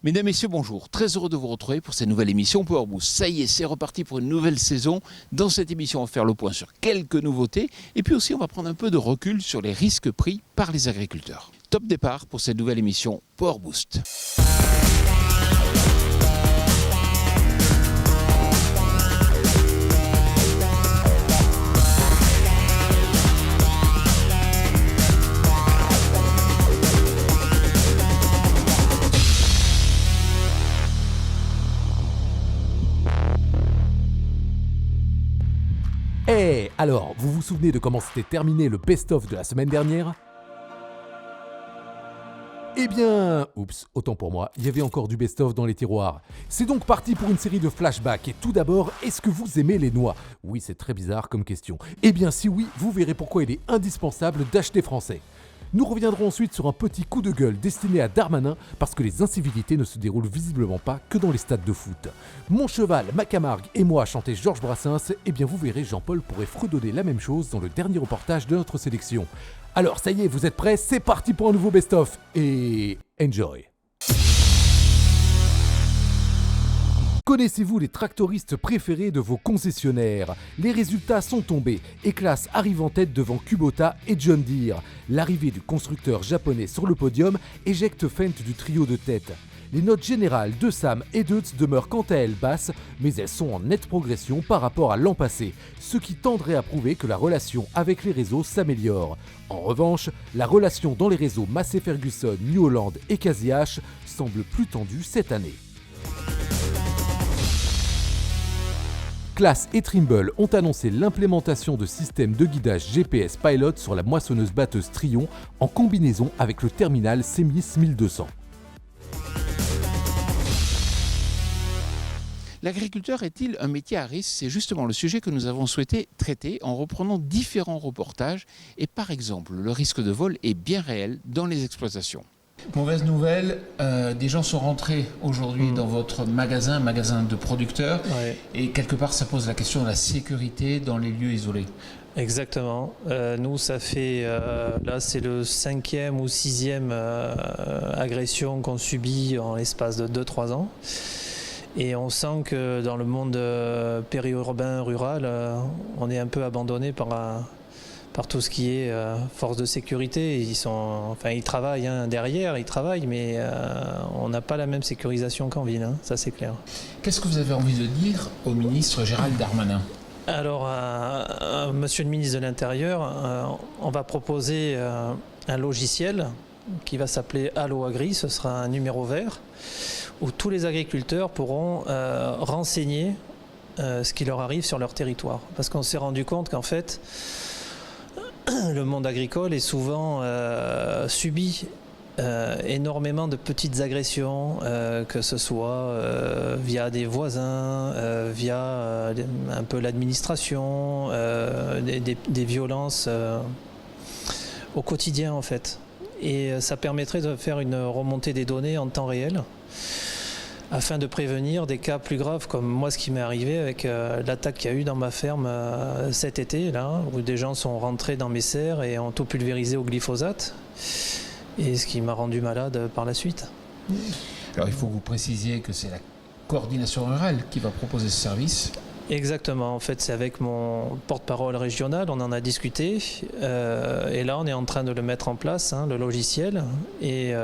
Mesdames, Messieurs, bonjour. Très heureux de vous retrouver pour cette nouvelle émission Power Boost. Ça y est, c'est reparti pour une nouvelle saison. Dans cette émission, on va faire le point sur quelques nouveautés. Et puis aussi, on va prendre un peu de recul sur les risques pris par les agriculteurs. Top départ pour cette nouvelle émission Power Boost. Alors, vous vous souvenez de comment s'était terminé le best-of de la semaine dernière ? Eh bien, autant pour moi, il y avait encore du best-of dans les tiroirs. C'est donc parti pour une série de flashbacks. Et tout d'abord, est-ce que vous aimez les noix ? Oui, c'est très bizarre comme question. Eh bien, si oui, vous verrez pourquoi il est indispensable d'acheter français. Nous reviendrons ensuite sur un petit coup de gueule destiné à Darmanin parce que les incivilités ne se déroulent visiblement pas que dans les stades de foot. Mon cheval, ma Camargue et moi chanter Georges Brassens, eh bien vous verrez Jean-Paul pourrait fredonner la même chose dans le dernier reportage de notre sélection. Alors ça y est, vous êtes prêts ? C'est parti pour un nouveau best-of et enjoy. Connaissez-vous les tractoristes préférés de vos concessionnaires ? Les résultats sont tombés. E-Class arrive en tête devant Kubota et John Deere. L'arrivée du constructeur japonais sur le podium éjecte Fendt du trio de tête. Les notes générales de Sam et Deutz demeurent quant à elles basses, mais elles sont en nette progression par rapport à l'an passé, ce qui tendrait à prouver que la relation avec les réseaux s'améliore. En revanche, la relation dans les réseaux Massey Ferguson, New Holland et Casi H semble plus tendue cette année. Claas et Trimble ont annoncé l'implémentation de systèmes de guidage GPS Pilot sur la moissonneuse-batteuse Trion en combinaison avec le terminal CEMIS 1200. L'agriculteur est-il un métier à risque ? C'est justement le sujet que nous avons souhaité traiter en reprenant différents reportages. Et par exemple, le risque de vol est bien réel dans les exploitations. Mauvaise nouvelle, des gens sont rentrés aujourd'hui dans votre magasin de producteurs, et quelque part ça pose la question de la sécurité dans les lieux isolés. Exactement. Nous, ça fait, là c'est le 5e ou 6e agression qu'on subit en l'espace de 2-3 ans. Et on sent que dans le monde périurbain, rural, on est un peu abandonné par tout ce qui est force de sécurité. Ils travaillent derrière, mais on n'a pas la même sécurisation qu'en ville, ça c'est clair. Qu'est-ce que vous avez envie de dire au ministre Gérald Darmanin ? Alors, monsieur le ministre de l'Intérieur, on va proposer un logiciel qui va s'appeler Allo Agri. Ce sera un numéro vert où tous les agriculteurs pourront renseigner ce qui leur arrive sur leur territoire. Parce qu'on s'est rendu compte qu'en fait, le monde agricole est souvent subit énormément de petites agressions, que ce soit via des voisins, via un peu l'administration, des violences au quotidien en fait. Et ça permettrait de faire une remontée des données en temps réel afin de prévenir des cas plus graves comme moi ce qui m'est arrivé avec l'attaque qu'il y a eu dans ma ferme cet été là, où des gens sont rentrés dans mes serres et ont tout pulvérisé au glyphosate, et ce qui m'a rendu malade par la suite. Alors il faut que vous précisiez que c'est la coordination rurale qui va proposer ce service. Exactement, en fait c'est avec mon porte-parole régional, on en a discuté et là on est en train de le mettre en place, le logiciel, et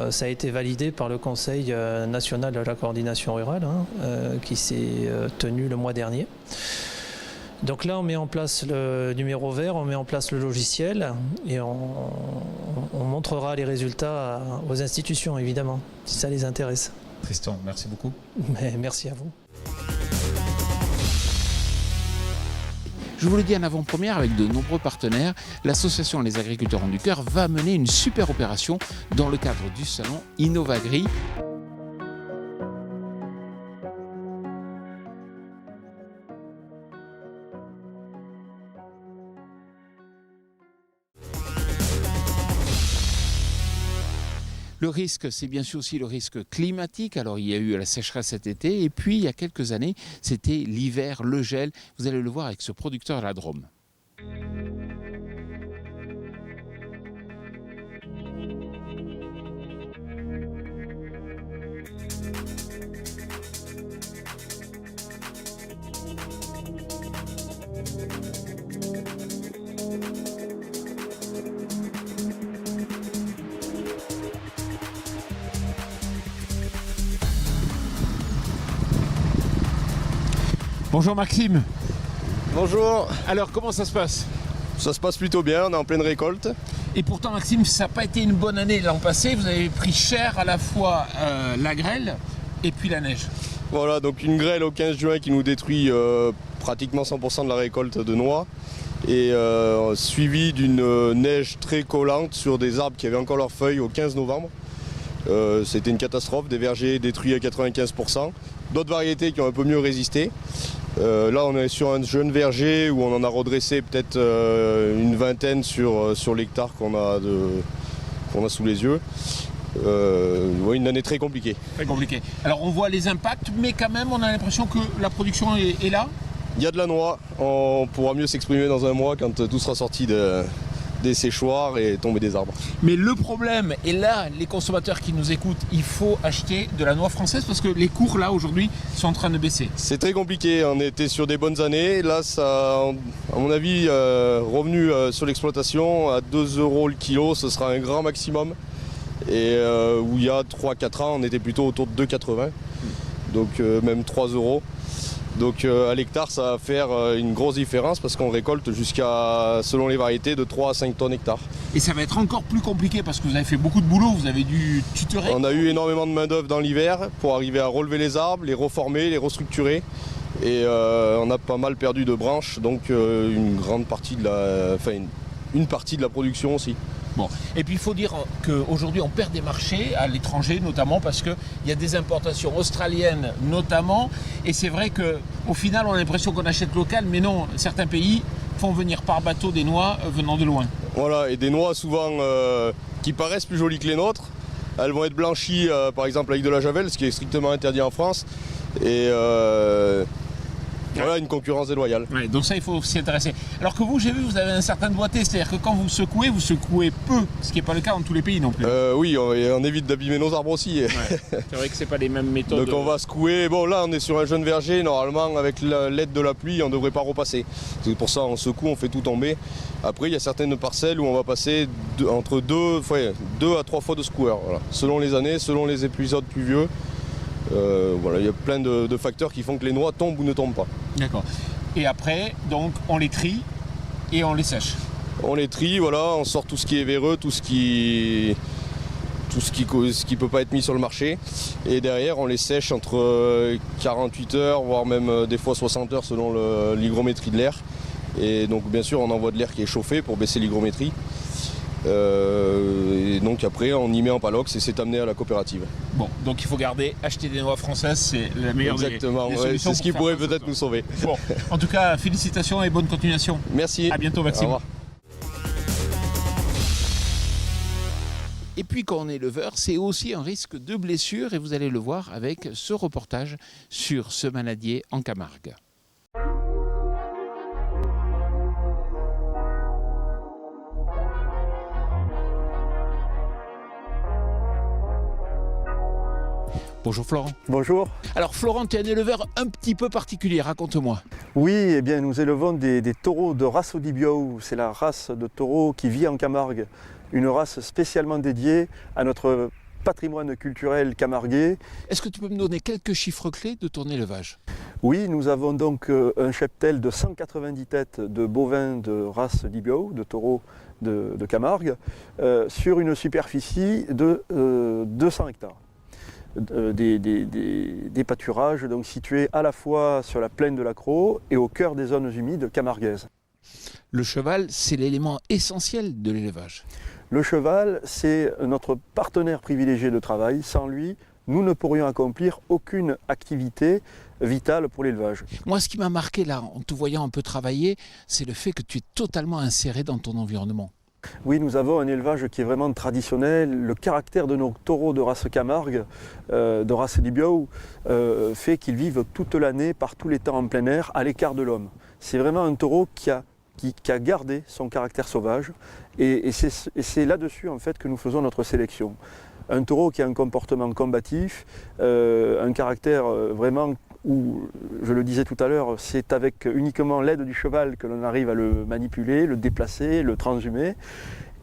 ça a été validé par le Conseil national de la coordination rurale qui s'est tenu le mois dernier. Donc là on met en place le numéro vert, on met en place le logiciel et on montrera les résultats aux institutions évidemment, si ça les intéresse. Tristan, merci beaucoup. Mais merci à vous. Je vous le dis en avant-première, avec de nombreux partenaires, l'association Les Agriculteurs ont du cœur va mener une super opération dans le cadre du salon Innovagri. Le risque, c'est bien sûr aussi le risque climatique. Alors, il y a eu la sécheresse cet été, et puis il y a quelques années, c'était l'hiver, le gel. Vous allez le voir avec ce producteur à la Drôme. Bonjour Maxime. Bonjour, Alors comment ça se passe? ça se passe plutôt bien, on est en pleine récolte. Et pourtant Maxime, ça n'a pas été une bonne année l'an passé. Vous avez pris cher à la fois la grêle et puis la neige. Voilà, donc une grêle au 15 juin qui nous détruit pratiquement 100% de la récolte de noix. Et suivi d'une neige très collante sur des arbres qui avaient encore leurs feuilles au 15 novembre. C'était une catastrophe, des vergers détruits à 95%. D'autres variétés qui ont un peu mieux résisté. Là on est sur un jeune verger où on en a redressé peut-être une vingtaine sur l'hectare qu'on a sous les yeux. Ouais, une année très compliquée. Très compliqué. Alors on voit les impacts, mais quand même on a l'impression que la production est là. Il y a de la noix, on pourra mieux s'exprimer dans un mois quand tout sera sorti des séchoirs et tombé des arbres. Mais le problème, et là les consommateurs qui nous écoutent, il faut acheter de la noix française parce que les cours là aujourd'hui sont en train de baisser. C'est très compliqué, on était sur des bonnes années. Là, ça, à mon avis, revenu sur l'exploitation à 2 € le kilo, ce sera un grand maximum. Et où il y a 3-4 ans, on était plutôt autour de 2,80, donc même 3 €. Donc à l'hectare, ça va faire une grosse différence parce qu'on récolte jusqu'à, selon les variétés, de 3 à 5 tonnes hectare. Et ça va être encore plus compliqué parce que vous avez fait beaucoup de boulot, vous avez dû tutorer. On a eu énormément de main-d'œuvre dans l'hiver pour arriver à relever les arbres, les reformer, les restructurer. Et on a pas mal perdu de branches, donc une partie de la production aussi. Bon. Et puis il faut dire qu'aujourd'hui on perd des marchés à l'étranger notamment parce qu'il y a des importations australiennes notamment. Et c'est vrai qu'au final on a l'impression qu'on achète local, mais non, certains pays font venir par bateau des noix venant de loin. Voilà, et des noix souvent qui paraissent plus jolies que les nôtres. Elles vont être blanchies par exemple avec de la javel, ce qui est strictement interdit en France. Et voilà, une concurrence déloyale. Ouais, donc ça il faut s'y intéresser. Alors que vous, j'ai vu, vous avez un certain doigté, c'est-à-dire que quand vous secouez peu, ce qui n'est pas le cas dans tous les pays non plus. Oui, on évite d'abîmer nos arbres aussi. Ouais. C'est vrai que c'est pas les mêmes méthodes. Donc on va secouer. Bon là on est sur un jeune verger, normalement avec l'aide de la pluie on ne devrait pas repasser. C'est pour ça on secoue, on fait tout tomber. Après il y a certaines parcelles où on va passer entre 2 à 3 fois de secoueur. Voilà. Selon les années, selon les épisodes pluvieux. Voilà, il y a plein de facteurs qui font que les noix tombent ou ne tombent pas. D'accord. Et après, donc, on les trie et on les sèche. On les trie, voilà, on sort tout ce qui est véreux, tout ce qui peut pas être mis sur le marché. Et derrière, on les sèche entre 48 heures, voire même des fois 60 heures selon l'hygrométrie de l'air. Et donc, bien sûr, on envoie de l'air qui est chauffé pour baisser l'hygrométrie. Et donc après on y met en palox et c'est amené à la coopérative. Bon, donc il faut acheter des noix françaises, c'est la meilleure Exactement, des solutions. c'est ce qui pourrait peut-être nous sauver. Bon, en tout cas, félicitations et bonne continuation. Merci. À bientôt Maxime. Au revoir. Et puis quand on est éleveur, c'est aussi un risque de blessure et vous allez le voir avec ce reportage sur ce manadier en Camargue. Bonjour Florent. Bonjour. Alors Florent, tu es un éleveur un petit peu particulier, raconte-moi. Oui, eh bien, nous élevons des taureaux de race Odibiou. C'est la race de taureaux qui vit en Camargue. Une race spécialement dédiée à notre patrimoine culturel camarguais. Est-ce que tu peux me donner quelques chiffres clés de ton élevage ? Oui, nous avons donc un cheptel de 190 têtes de bovins de race Odibiou, de taureaux de Camargue, sur une superficie de 200 hectares. Des pâturages donc situés à la fois sur la plaine de l'Accro et au cœur des zones humides camarguaises. Le cheval, c'est l'élément essentiel de l'élevage. Le cheval, c'est notre partenaire privilégié de travail. Sans lui, nous ne pourrions accomplir aucune activité vitale pour l'élevage. Moi, ce qui m'a marqué là, en te voyant un peu travailler, c'est le fait que tu es totalement inséré dans ton environnement. Oui, nous avons un élevage qui est vraiment traditionnel. Le caractère de nos taureaux de race Camargue, de race Odibiou, fait qu'ils vivent toute l'année, par tous les temps en plein air, à l'écart de l'homme. C'est vraiment un taureau qui a gardé son caractère sauvage et c'est là-dessus en fait que nous faisons notre sélection. Un taureau qui a un comportement combatif, un caractère vraiment où, je le disais tout à l'heure, c'est avec uniquement l'aide du cheval que l'on arrive à le manipuler, le déplacer, le transhumer.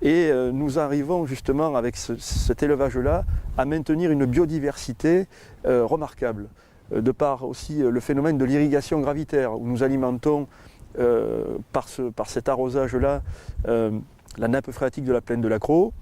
Et nous arrivons justement avec cet élevage-là à maintenir une biodiversité remarquable. de par aussi le phénomène de l'irrigation gravitaire, où nous alimentons par cet arrosage-là la nappe phréatique de la plaine de l'Accro.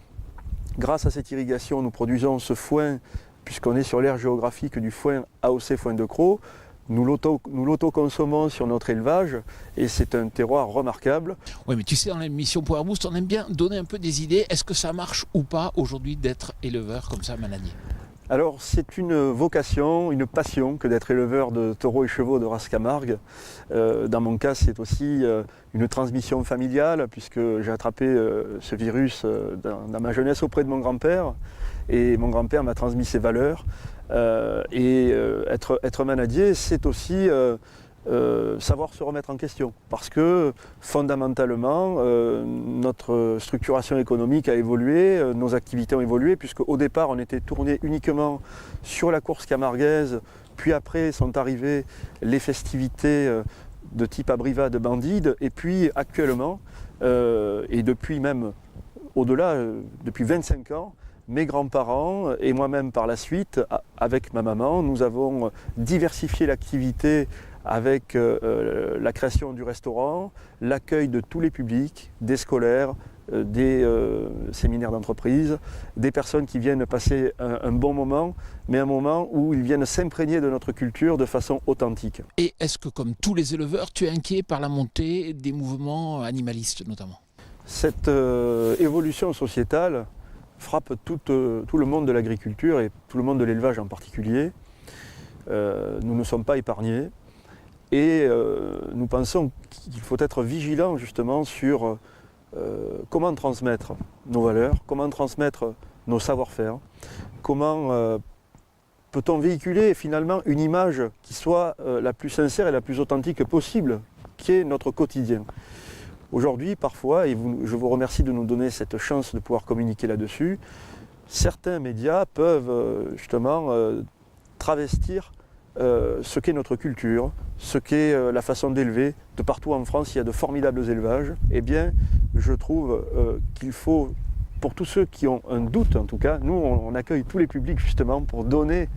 Grâce à cette irrigation, nous produisons ce foin, puisqu'on est sur l'aire géographique du foin AOC foin de Crau. Nous l'auto-consommons sur notre élevage et c'est un terroir remarquable. Oui, mais tu sais, dans l'émission Power Boost, on aime bien donner un peu des idées. Est-ce que ça marche ou pas aujourd'hui d'être éleveur comme ça à Manadier? Alors c'est une vocation, une passion que d'être éleveur de taureaux et chevaux de race Camargue. Dans mon cas, c'est aussi une transmission familiale puisque j'ai attrapé ce virus dans ma jeunesse auprès de mon grand-père et mon grand-père m'a transmis ses valeurs. Être manadier, c'est aussi savoir se remettre en question parce que fondamentalement notre structuration économique a évolué, nos activités ont évolué puisque au départ on était tourné uniquement sur la course camarguaise, puis après sont arrivées les festivités de type abriva de Bandide et puis actuellement et depuis même au-delà, depuis 25 ans, mes grands-parents et moi-même par la suite, avec ma maman, nous avons diversifié l'activité avec la création du restaurant, l'accueil de tous les publics, des scolaires, des séminaires d'entreprise, des personnes qui viennent passer un bon moment, mais un moment où ils viennent s'imprégner de notre culture de façon authentique. Et est-ce que, comme tous les éleveurs, tu es inquiet par la montée des mouvements animalistes notamment? Cette évolution sociétale frappe tout le monde de l'agriculture et tout le monde de l'élevage en particulier. Nous ne sommes pas épargnés et nous pensons qu'il faut être vigilant justement sur comment transmettre nos valeurs, comment transmettre nos savoir-faire, comment peut-on véhiculer finalement une image qui soit la plus sincère et la plus authentique possible, qui est notre quotidien. Aujourd'hui, parfois, et je vous remercie de nous donner cette chance de pouvoir communiquer là-dessus, certains médias peuvent justement travestir ce qu'est notre culture, ce qu'est la façon d'élever. De partout en France, il y a de formidables élevages. Eh bien, je trouve qu'il faut, pour tous ceux qui ont un doute en tout cas, nous on accueille tous les publics justement pour donner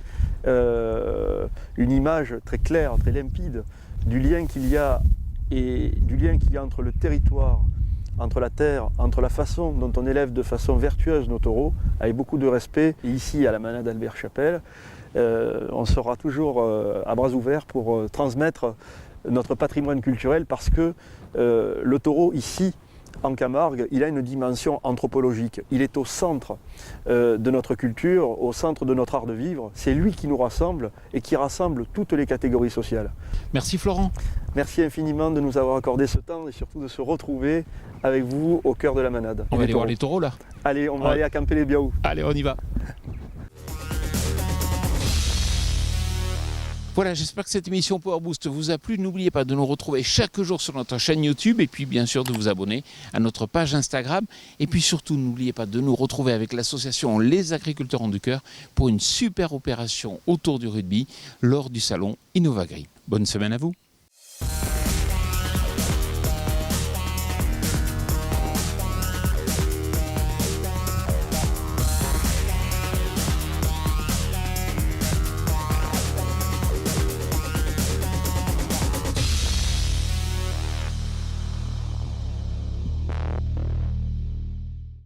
une image très claire, très limpide du lien qu'il y a entre le territoire, entre la terre, entre la façon dont on élève de façon vertueuse nos taureaux, avec beaucoup de respect. Et ici, à la manade Albert Chapelle, on sera toujours à bras ouverts pour transmettre notre patrimoine culturel parce que le taureau, ici, en Camargue, il a une dimension anthropologique. Il est au centre de notre culture, au centre de notre art de vivre. C'est lui qui nous rassemble et qui rassemble toutes les catégories sociales. Merci Florent. Merci infiniment de nous avoir accordé ce temps et surtout de se retrouver avec vous au cœur de la manade. On va aller voir les taureaux là. Allez, on va aller à camper les Biaou. Allez, on y va. Voilà, j'espère que cette émission Power Boost vous a plu. N'oubliez pas de nous retrouver chaque jour sur notre chaîne YouTube et puis bien sûr de vous abonner à notre page Instagram. Et puis surtout, n'oubliez pas de nous retrouver avec l'association Les Agriculteurs ont du cœur pour une super opération autour du rugby lors du salon Innovagri. Bonne semaine à vous.